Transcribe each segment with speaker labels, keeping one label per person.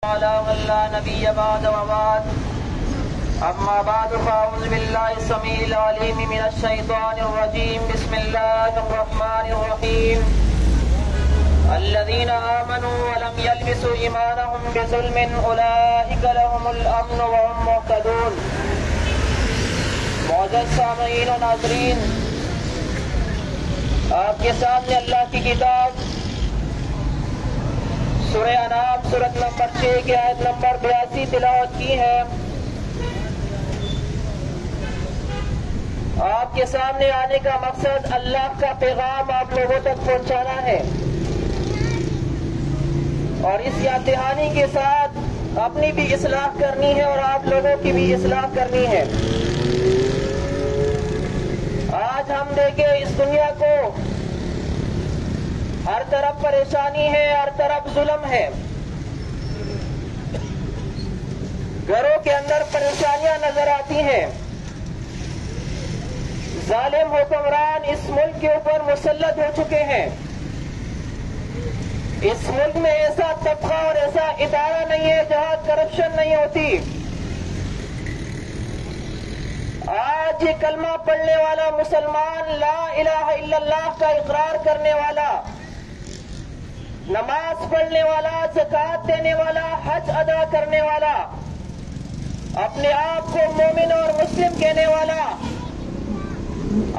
Speaker 1: على من لا نبي بعد وبعد أما بعد فأعوذ بالله السميع العليم من الشيطان الرجيم بسم الله الرحمن الرحيم الذين آمنوا ولم يلبسوا إيمانهم بظلم أولئك لهم الأمن وهم مهتدون. معزز سامعین و ناظرین، آپ کے سامنے اللہ کی کتاب سورہ انعام سورت نمبر 6 کی آیت نمبر 82 تلاوت کی ہے. آپ کے سامنے آنے کا مقصد اللہ کا پیغام آپ لوگوں تک پہنچانا ہے اور اس یاد دہانی کے ساتھ اپنی بھی اصلاح کرنی ہے اور آپ لوگوں کی بھی اصلاح کرنی ہے. آج ہم دیکھیں اس دنیا کو، ہر طرف پریشانی ہے، ہر طرف ظلم ہے. گھروں کے اندر پریشانیاں نظر آتی ہیں. ظالم حکمران اس ملک کے اوپر مسلط ہو چکے ہیں. اس ملک میں ایسا طبقہ اور ایسا ادارہ نہیں ہے جہاں کرپشن نہیں ہوتی. آج یہ کلمہ پڑھنے والا مسلمان، لا الہ الا اللہ کا اقرار کرنے والا، نماز پڑھنے والا، زکوٰۃ دینے والا، حج ادا کرنے والا، اپنے آپ کو مومن اور مسلم کہنے والا،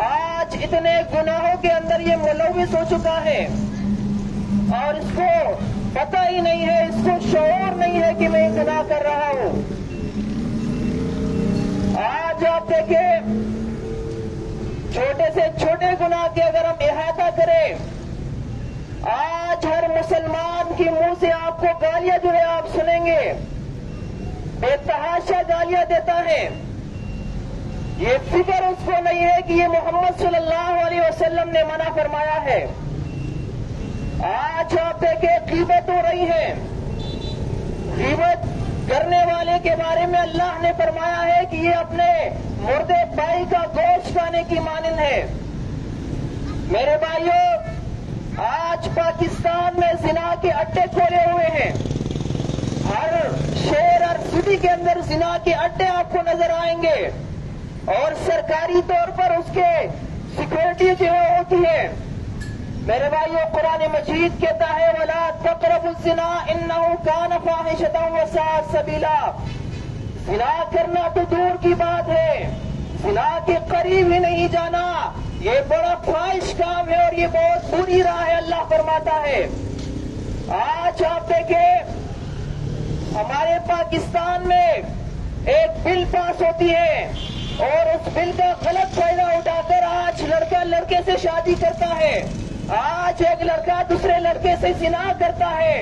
Speaker 1: آج اتنے گناہوں کے اندر یہ ملوث ہو چکا ہے اور اس کو پتہ ہی نہیں ہے، اس کو شعور نہیں ہے کہ میں گناہ کر رہا ہوں. آج آپ دیکھیں، چھوٹے سے چھوٹے گناہ کے اگر ہم احاطہ کریں، آج ہر مسلمان کی منہ سے آپ کو گالیاں جو ہے آپ سنیں گے، بے تحاشا گالیاں دیتا ہے. یہ فکر اس کو نہیں ہے کہ یہ محمد صلی اللہ علیہ وسلم نے منع فرمایا ہے. آج آپ دیکھیں غیبت ہو رہی ہے. غیبت کرنے والے کے بارے میں اللہ نے فرمایا ہے کہ یہ اپنے مردے بھائی کا گوشت کھانے کی مانند ہے. میرے بھائیوں، آج پاکستان میں زنا کے اڈے کھولے ہوئے ہیں. ہر شہر اور سٹی کے اندر زنا کے اڈے آپ کو نظر آئیں گے اور سرکاری طور پر اس کے سیکورٹی جو ہے ہوتی ہے. میرے بھائیوں، قرآن مجید کہتا ہے وَلَا تَقْرَبُوا الزِّنَا إِنَّهُ كَانَ فَاحِشَةً وَسَاءَ سَبِيلًا. زنا کرنا تو دور کی بات ہے، زنا کے قریب ہی نہیں جانا، یہ بڑا فاحش کام ہے اور یہ بہت بری راہ ہے، اللہ فرماتا ہے. آج آپ دیکھیں، ہمارے پاکستان میں ایک بل پاس ہوتی ہے اور اس بل کا غلط فائدہ اٹھا کر آج لڑکا لڑکے سے شادی کرتا ہے. آج ایک لڑکا دوسرے لڑکے سے زنا کرتا ہے.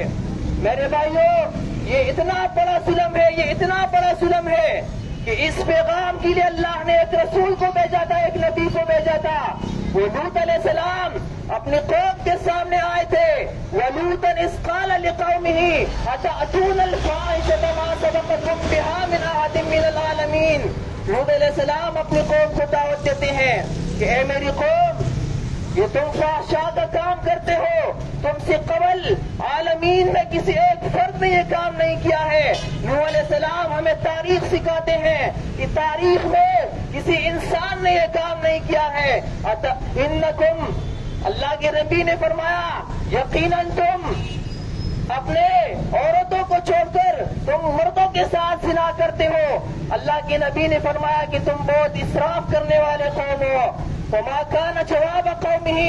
Speaker 1: میرے بھائیوں، یہ اتنا بڑا ظلم ہے، یہ اتنا بڑا ظلم ہے کہ اس پیغام کے لیے اللہ نے ایک رسول کو بھیجا تھا، ایک نبی کو بھیجا تھا. وہ لوط علیہ السلام اپنی قوم کے سامنے آئے تھے. وَلُوطًا إِذْ قَالَ لِقَوْمِهِ أَتَأْتُونَ الْفَاحِشَةَ مَا سَبَقَكُم بِهَا مِنْ أَحَدٍ مِنَ الْعَالَمِينَ. لوط علیہ السلام اپنی قوم کو دعوت دیتے ہیں کہ اے میری قوم، یہ تم فحشاء کا کام کرتے ہو، تم سے قبل عالمین میں کسی ایک فرد نے یہ کام نہیں کیا ہے. نوح علیہ السلام ہمیں تاریخ سکھاتے ہیں کہ تاریخ میں کسی انسان نے یہ کام نہیں کیا ہے. انکم، اللہ کے نبی نے فرمایا، یقیناً تم اپنے عورتوں کو چھوڑ کر تم مردوں کے ساتھ زنا کرتے ہو. اللہ کے نبی نے فرمایا کہ تم بہت اسراف کرنے والے قوم ہو. وما كان جواب قومه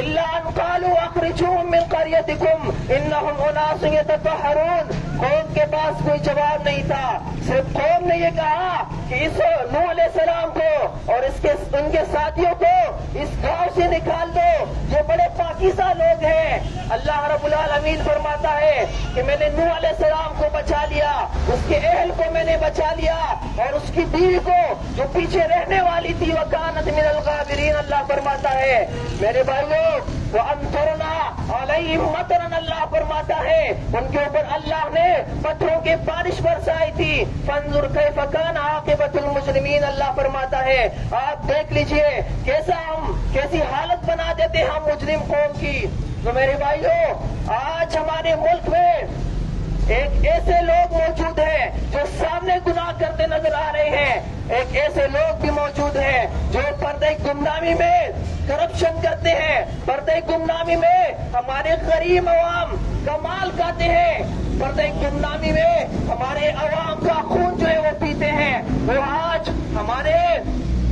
Speaker 1: الا ان قالوا اخرجوهم من قريتكم انهم اناس يتطهرون. قوم کے پاس کوئی جواب نہیں تھا، صرف قوم نے یہ کہا کہ اس نوح علیہ السلام کو اور ان کے ساتھیوں کو اس گاؤں سے نکال دو، یہ بڑے پاکیزہ لوگ ہیں. اللہ رب العالمین فرماتا ہے کہ میں نے نوح علیہ السلام کو بچا لیا، اس کے اہل کو میں نے بچا لیا اور اس کی بیوی کو جو پیچھے رہنے والی تھی وَكَانَتْ مِنَ الْغَابِرِينَ. اللہ فرماتا ہے میرے بھائیوں، وَأَمْطَرْنَا عَلَيْهِمْ مَطَرًا. اللہ فرماتا ہے ان کے اوپر اللہ نے پتھروں کی بارش برسائی تھی. فَانظُرْ كَيْفَ كَانَ عَاقِبَةُ الْمُجْرِمِينَ. اللہ فرماتا ہے آپ دیکھ لیجئے کیسی حالت بنا دیتے ہم مجرم قوم کی. تو میرے بھائیوں، آج ہمارے ملک میں ایک ایسے لوگ موجود ہیں جو سامنے گناہ کرتے نظر آ رہے ہیں، ایک ایسے لوگ بھی موجود ہیں جو پردے گمنامی میں کرپشن کرتے ہیں، پردے گمنامی میں ہمارے غریب عوام کا مال کھاتے ہیں، پردے گمنامی میں ہمارے عوام کا خون جو ہے وہ پیتے ہیں۔ وہ آج ہمارے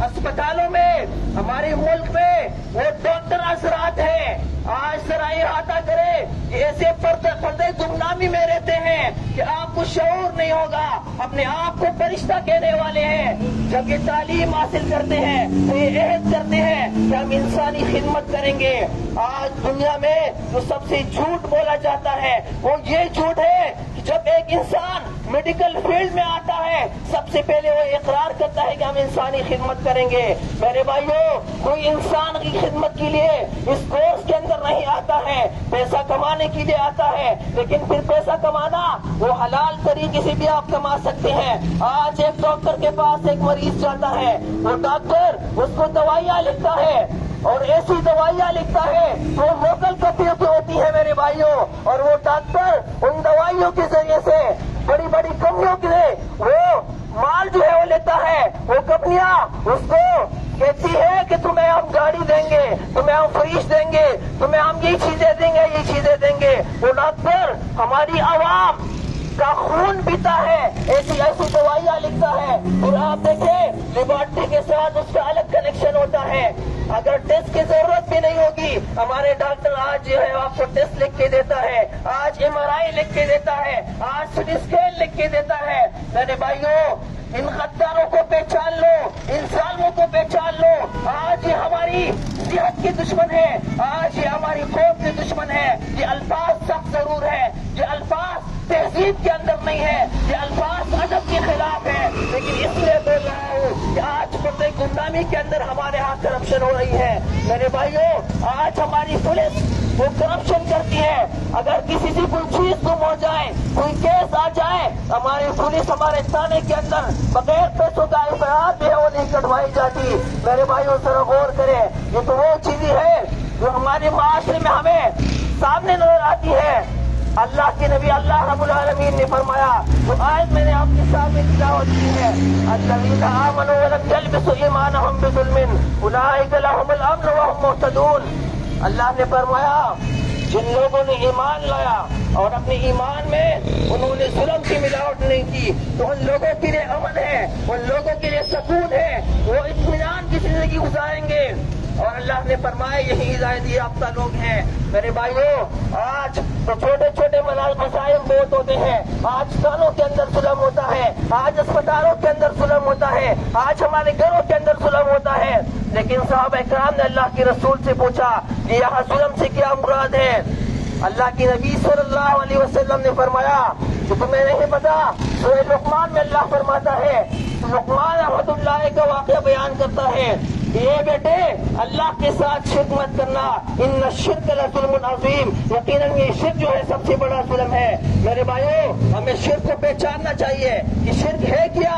Speaker 1: اسپتالوں میں، ہمارے ملک میں وہ ڈاکٹر حضرات ہیں، آج ذرا احاطہ کرے کہ ایسے پردے گمنامی میں رہتے ہیں کہ آپ کو شعور نہیں ہوگا، اپنے آپ کو فرشتہ کہنے والے ہیں۔ جب یہ تعلیم حاصل کرتے ہیں تو یہ عہد کرتے ہیں کہ ہم انسانی خدمت کریں گے۔ آج دنیا میں جو سب سے جھوٹ بولا جاتا ہے وہ یہ جھوٹ ہے کہ جب ایک انسان میڈیکل فیلڈ میں آتا ہے سب سے پہلے وہ اقرار کرتا ہے کہ ہم انسانی خدمت کریں گے۔ میرے بھائیوں، کوئی انسان کی خدمت کے لیے اس کورس کے اندر نہیں آتا ہے، پیسہ کمانے کے لیے آتا ہے، لیکن پھر پیسہ کمانا وہ حلال طریقے سے بھی آپ کما سکتے ہیں۔ آج ایک ڈاکٹر کے پاس ایک مریض جاتا ہے، وہ ڈاکٹر اس کو دوائیاں لکھتا ہے اور ایسی دوائیاں لکھتا ہے جو لوکل کمپنیوں کی ہوتی ہے میرے بھائیوں، اور وہ ڈاکٹر ان دوائیوں کے ذریعے سے بڑی بڑی کمپنیوں کے وہ مال جو ہے وہ لیتا ہے۔ وہ کمپنیاں اس کو کہتی ہے کہ تمہیں ہم گاڑی دیں گے، تمہیں ہم فریج دیں گے، تمہیں ہم یہ چیزیں دیں گے، یہ چیزیں دیں گے۔ وہ ڈاکٹر ہماری عوام کا خون پیتا ہے، ایسی ایسی دوائیاں لکھتا ہے، اور آپ دیکھیں لیبارٹری کے ساتھ اس کا الگ کنیکشن ہوتا ہے۔ اگر ٹیسٹ کی ضرورت بھی نہیں ہوگی، ہمارے ڈاکٹر آج جو ہے آپ کو ٹیسٹ لکھ کے دیتا ہے، آج MRI لکھ کے دیتا ہے، آج CT اسکین لکھ کے دیتا ہے۔ میرے بھائیوں، ان غداروں کو پہچان لو، ان ظالموں کو پہچان لو۔ آج یہ ہماری صحت کے دشمن ہے، آج یہ ہماری قوم کے دشمن ہے۔ یہ الفاظ سخت ضرور ہے، یہ الفاظ تہذیب کے اندر نہیں ہے، یہ الفاظ ادب کے خلاف ہے، لیکن اس لیے بول رہا ہوں کہ آج پردے گمنامی کے اندر ہمارے ہاں کرپشن ہو رہی ہے۔ میرے بھائیوں، آج ہماری پولیس وہ کرپشن کرتی ہے۔ اگر کسی سے کوئی چیز گم ہو جائے، کوئی کیس آ جائے، ہماری پولیس ہمارے تھانے کے اندر بغیر پیسوں کا افراد جو ہے وہ نہیں کٹوائی جاتی۔ میرے بھائیوں ذرا غور کریں، یہ تو وہ چیزیں ہے جو ہمارے معاشرے میں ہمیں سامنے نظر آتی ہے۔ اللہ کے نبی اللہ رب العالمین نے فرمایا، جو آیت میں نے آپ کے سامنے تلاوت کی ہے، الذین آمنوا ولم یلبسوا ایمانہم بظلم اولئک لہم الامن وہم مہتدون۔ اللہ نے فرمایا، جن لوگوں نے ایمان لایا اور اپنے ایمان میں انہوں نے ظلم کی ملاوٹ نہیں کی تو ان لوگوں کے لیے امن ہے، ان لوگوں کے لیے سکون ہے، وہ اطمینان کی زندگی گزاریں گے۔ اور اللہ نے فرمایا یہی ہدایت یافتہ لوگ ہیں۔ میرے بھائیوں، آج تو چھوٹے چھوٹے مسائل بہت ہوتے ہیں، آج تھانوں کے اندر ظلم ہوتا ہے، آج اسپتالوں کے اندر ظلم ہوتا ہے، آج ہمارے گھروں کے اندر ظلم ہوتا ہے، لیکن صحابہ کرام نے اللہ کے رسول سے پوچھا کہ یہاں ظلم سے کیا مراد ہے؟ اللہ کی نبی صلی اللہ علیہ وسلم نے فرمایا کہ تمہیں نہیں پتا؟ سورہ لقمان میں اللہ فرماتا ہے، لقمان رحمۃ اللہ کا واقعہ بیان کرتا ہے، یہ بیٹے اللہ کے ساتھ شرک مت کرنا، ان الشرک لظلم عظیم، یقیناً یہ شرک جو ہے سب سے بڑا ظلم ہے۔ میرے بھائیوں، ہمیں شرک کو پہچاننا چاہیے کہ شرک ہے کیا۔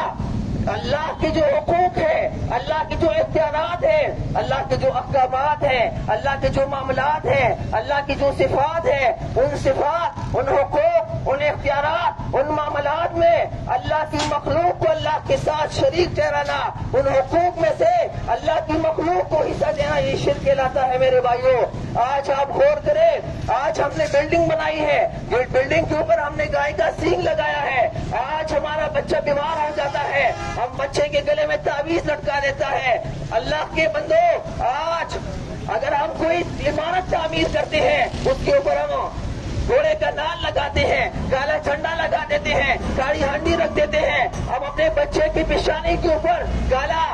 Speaker 1: اللہ کے جو حقوق ہے، اللہ کے جو اختیارات ہیں، اللہ کے جو احکامات ہیں، اللہ کے جو معاملات ہیں، اللہ کی جو صفات ہیں، ان صفات، ان حقوق، ان اختیارات، ان معاملات میں اللہ کی مخلوق کو اللہ کے ساتھ شریک ٹھہرانا، ان حقوق میں سے اللہ کی مخلوق کو حصہ دینا، یہ شرک کہلاتا ہے۔ میرے بھائیوں، آج آپ غور کریں، آج ہم نے بلڈنگ بنائی ہے، یہ بلڈنگ کے اوپر ہم نے گائے کا سینگ لگایا ہے، آج ہمارا بچہ بیمار ہو جاتا ہے، ہم بچے کے گلے میں تعویذ لٹکا دیتا ہے۔ اللہ کے بندو، آج اگر ہم کوئی عمارت تعمیر کرتے ہیں اس کے اوپر ہم گھوڑے کا نال لگاتے ہیں، کالا جھنڈا لگا دیتے ہیں، کالی ہنڈی رکھ دیتے ہیں، ہم اپنے بچے کی پیشانی کے اوپر کالا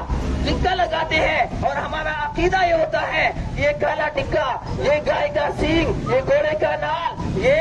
Speaker 1: ٹکا لگاتے ہیں، اور ہمارا عقیدہ یہ ہوتا ہے یہ کالا ٹکا، یہ گائے کا سینگ، یہ گھوڑے کا نال، یہ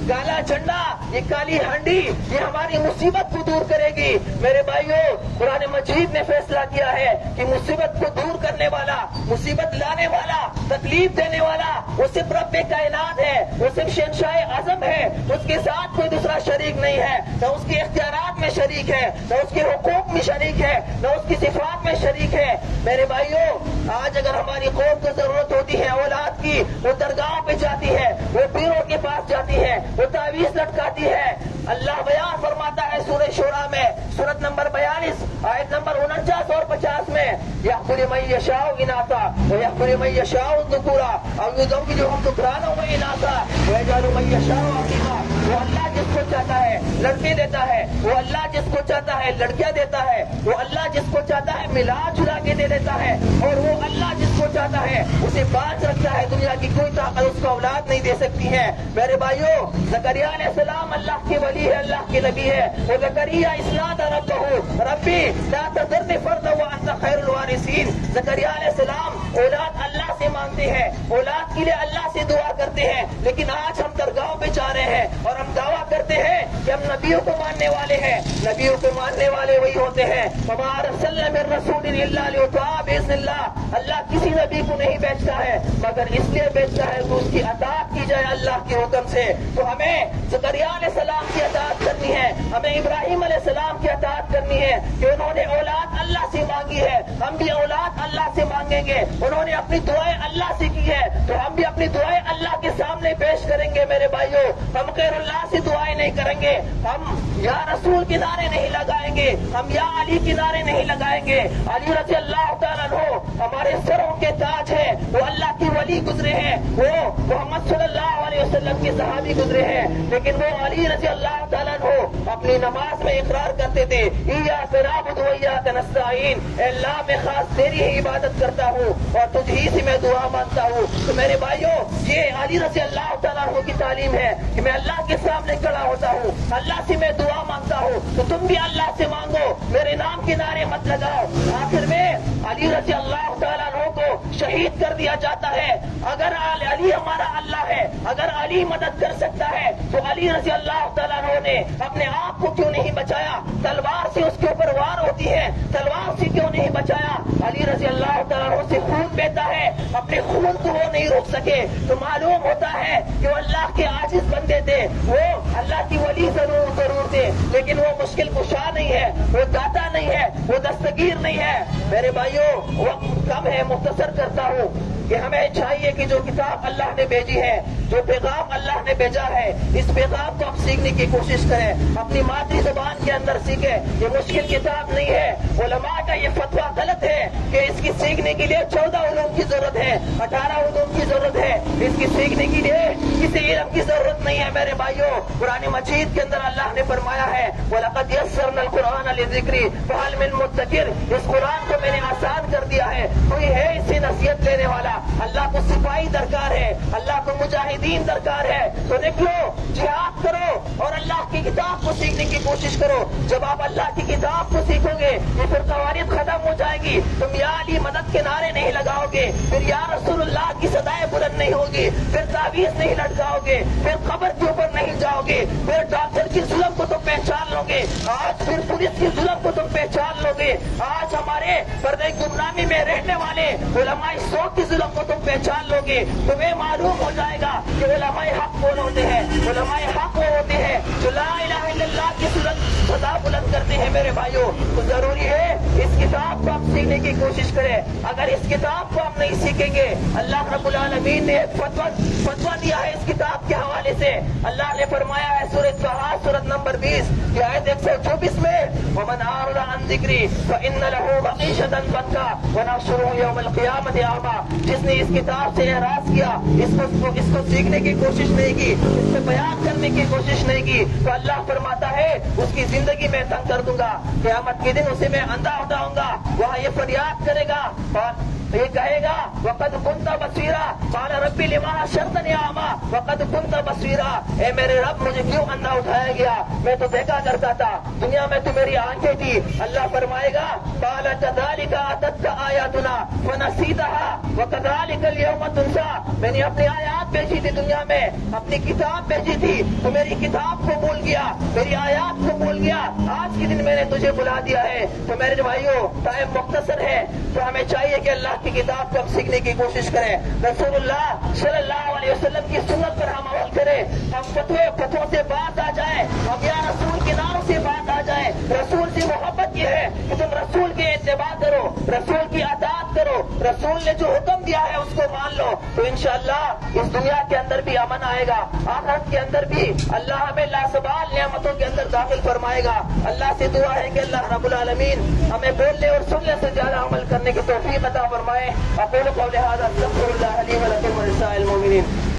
Speaker 1: کالا جھنڈا، یہ کالی ہنڈی، یہ ہماری مصیبت کو دور کرے گی۔ میرے بھائیوں، قرآن مجید نے فیصلہ کیا ہے کہ مصیبت کو دور کرنے والا، مصیبت لانے والا، تکلیف دینے والا وہ صرف رب کائنات ہے، وہ صرف شہنشاہ اعظم ہے، اس کے ساتھ کوئی دوسرا شریک نہیں ہے، نہ اس کے اختیارات میں شریک ہے، نہ اس کے حقوق میں شریک ہے، نہ اس کی صفات میں شریک ہے۔ میرے بھائیوں، آج اگر ہماری قوم کو ضرورت ہوتی ہے اولاد کی، وہ درگاہوں پہ جاتی ہے، وہ پیروں کے پاس پاس جاتی ہے وہ تعویذ لٹکاتی ہے. اللہ بیان فرماتا ہے سورہ شورى میں سورت نمبر 42 آیت نمبر 49 اور 50 میں یحفر من یشاء اناثا ویحفر من یشاء ذکورا او یزوجہم ذکرانا واناثا ویجعل من یشاء عقیما. وہ اللہ جس کو چاہتا ہے لڑکے دیتا ہے, وہ اللہ جس کو چاہتا ہے لڑکیاں دیتا ہے, وہ اللہ جس کو چاہتا ہے ملا جلا کے دے دیتا ہے, اور وہ اللہ جس کو چاہتا ہے اسے باز رکھتا ہے. دنیا کی کوئی طاقت اس کو اولاد نہیں دے سکتی ہے. میرے بھائیوں, زکریا علیہ السلام اللہ کے ولی ہے, اللہ کے نبی ہے. وہ زکریا اسناد ربہ ربی لا تذرنی فردا وانت خیر الوارثین. زکریا علیہ السلام اولاد اللہ سے مانگتے ہیں, اولاد کے لیے اللہ سے دعا کرتے ہیں, لیکن آج ہم درگاہوں پہ جا رہے ہیں اور ہم دعویٰ کرتے ہیں کہ ہم نبیوں کو ماننے والے ہیں. نبیوں کو ماننے والے وہی ہوتے ہیں وما ارسلنا من رسول الا لیطاع باذن اللہ. اللہ کسی نبی کو نہیں بیچتا ہے مگر اس لیے بیچتا ہے کہ اس کی اطاعت کی جائے اللہ کے حکم سے. تو ہمیں زکریا علیہ السلام کی اطاعت کرنی ہے, ہمیں ابراہیم علیہ السلام کی اطاعت کرنی ہے کہ انہوں نے اولاد اللہ سے مانگی ہے, ہم بھی اولاد اللہ سے مانگیں گے. انہوں نے اپنی دعائیں اللہ سے کی ہے تو ہم بھی اپنی دعائیں اللہ کے سامنے پیش کریں گے. میرے بھائیوں, ہم غیر اللہ سے دعائیں نہیں کریں گے, ہم یا رسول کے نعرے نہیں لگائیں گے, ہم یا علی کے نعرے نہیں لگائیں گے. علی رضی اللہ تعالیٰ عنہ ہمارے سروں کے تاج ہیں, وہ اللہ کے ولی گزرے ہیں, وہ محمد صلی اللہ علیہ وسلم کے صحابی گزرے ہیں. لیکن وہ علی رضی اللہ تعالیٰ عنہ اپنی نماز میں اقرار کرتے تھے ایاک نعبد و ایاک نستعین, اے اللہ میں خاص تیری ہی عبادت کرتا ہوں اور تجھ ہی سے میں دعا مانگتا ہوں. تو میرے بھائیوں, یہ علی رضی اللہ تعالیٰ عنہ کی تعلیم ہے کہ میں اللہ کے سامنے کھڑا ہوتا ہوں, اللہ سے میں دعا مانگتا ہوں, تو تم بھی اللہ سے مانگو, میرے نام کے نعرے مت لگاؤ. آخر میں علی رضی اللہ تعالیٰ عنہ کو شہید کر دیا جاتا ہے. اگر علی ہمارا اللہ ہے, اگر علی مدد کر سکتا ہے تو علی رضی اللہ تعالیٰ عنہ نے اپنے آپ کو کیوں نہیں بچایا؟ تلوار سے اس کے اوپر وار ہوتی ہے, تلوار سے کیوں نہیں بچایا؟ علی رضی اللہ تعالیٰ عنہ سے خون بہتا ہے, اپنے خون کو وہ نہیں روک سکے. تو معلوم ہوتا ہے کہ وہ اللہ کے عاجز بندے تھے, وہ اللہ کی ولی ضرور تھے, لیکن وہ مشکل کشا نہیں ہے, وہ داتا نہیں ہے, وہ دستگیر نہیں ہے. میرے بھائیوں, وقت کم ہے, مختصر کرتا ہوں کہ ہمیں چاہیے کہ جو کتاب اللہ نے بھیجی ہے, جو پیغام اللہ نے بھیجا ہے, اس پیغام کو ہم سیکھنے کی کوشش کریں, اپنی مادری زبان کے اندر سیکھیں. یہ مشکل کتاب نہیں ہے. علماء کا یہ فتویٰ غلط ہے کہ اس کی سیکھنے کے لیے 14 علوم کی ضرورت ہے, 18 علوم کی ضرورت ہے. اس کی سیکھنے کے لیے کسی علم کی ضرورت نہیں ہے. میرے بھائیوں, قرآن مجید کے اندر اللہ نے فرمایا ہے وَلَقَدْ يَسَّرْنَا الْقُرْآنَ لِلذِّكْرِ فَهَلْ مِن مُدَّكِرٍ. اس قرآن کو میں نے آسان کر دیا ہے, کوئی ہے اس سے نصیحت لینے والا؟ اللہ کو سپاہی درکار ہے, اللہ کو مجاہدین درکار ہے. تو نکلو, جہاد کرو اور اللہ کی کتاب کو سیکھنے کی کوشش کرو. جب آپ اللہ کی کتاب کو سیکھو گے یہ پھر قواعد ختم ہو جائے گی. تم یا علی مدد کے نعرے نہیں لگاؤ گے, پھر یا رسول اللہ کی صدائیں بلند نہیں ہوگی, پھر تعویذ نہیں لٹکاؤ گے, پھر قبر کے اوپر نہیں جاؤ گے, پھر ڈاکٹر کی ظلم کو تم پہچان لو گے, آج پھر پولیس کی ظلم کو تم پہچان لو گے, آج ہمارے پردے گمنامی میں رہنے والے علماء سو کی ظلم کو تم پہچان لو گے. تمہیں معلوم ہو جائے گا کہ علماء حق کون ہوتے ہیں. علماء حق وہ ہوتے ہیں جو لا الہ الا اللہ کی صدا بلند کرتے ہیں. میرے بھائیوں, تو ضروری ہے اس کتاب کو ہم سیکھنے کی کوشش کریں. اگر اس کتاب کو ہم نہیں سیکھیں گے, اللہ رب العالمین نے ایک فتویٰ دیا ہے اس کتاب کے حوالے سے. اللہ نے فرمایا ہے سورۃ طٰہٰ سورت نمبر 20 کی آیت 124 میں وَمَنْ أَعْرَضَ عَنْ ذِكْرِي فَإِنَّ لَهُ مَعِيشَةً ضَنكًا وَنَحْشُرُهُ يَوْمَ الْقِيَامَةِ أَعْمَىٰ. جس نے اس کتاب سے اعراض کیا, اس کو سیکھنے کی کوشش نہیں کی, اس سے بیان کرنے کی کوشش نہیں کی, تو اللہ فرماتا ہے اس کی زندگی میں تنگ کر دوں گا. قیامت کے دن اسے میں اندھا اٹھاؤں گا, وہاں یہ فریاد کرے گا اور یہ کہے گا وَقَدْ كُنْتَ بَصِيرًا قَالَ رَبِّ لِمَا حَشَرْتَنِي أَعْمَىٰ وَقَدْ كُنْتَ بَصِيرًا. اے میرے رب, مجھے کیوں اندھا اٹھایا گیا؟ میں تو دیکھا کرتا تھا, دنیا میں تو میری آنکھیں تھی. اللہ فرمائے گا قَالَ كَذَٰلِكَ أَتَتْكَ آيَاتُنَا فَنَسِيتَهَا وَكَذَٰلِكَ الْيَوْمَ تُنسَىٰ. میں نے اپنی آیات بھیجی تھی دنیا میں, اپنی کتاب بھیجی تھی, تو میری کتاب کو بھول گیا, میری آیات کو بھول گیا. آج کے دن میں نے تجھے بلا دیا ہے. تو میرے بھائیوں, ٹائم مختصر ہے, تو ہمیں چاہیے کہ اللہ کی کتاب کو ہم سیکھنے کی کوشش کریں, رسول اللہ صلی اللہ علیہ وسلم کی سنت پر ہم عمل کریں. ہم فتووں سے بات آ جائیں, ہم یا رسول کے نام سے بات آ جائیں. رسول سے محبت یہ ہے کہ تم رسول کے اتباع کرو, رسول کی اطاعت کرو, رسول نے جو حکم دیا ہے اس کو مان لو تو انشاءاللہ اس دنیا کے اندر بھی امن آئے گا، آخرت کے اندر بھی اللہ ہمیں لاسوال نعمتوں کے اندر داخل فرمائے گا۔ اللہ سے دعا ہے کہ اللہ رب العالمین ہمیں بولنے اور سننے سے زیادہ عمل کرنے کی توفیق عطا فرمائے۔ اقول قولی ھذا استغفر اللہ لی ولکم ولسائر المؤمنین۔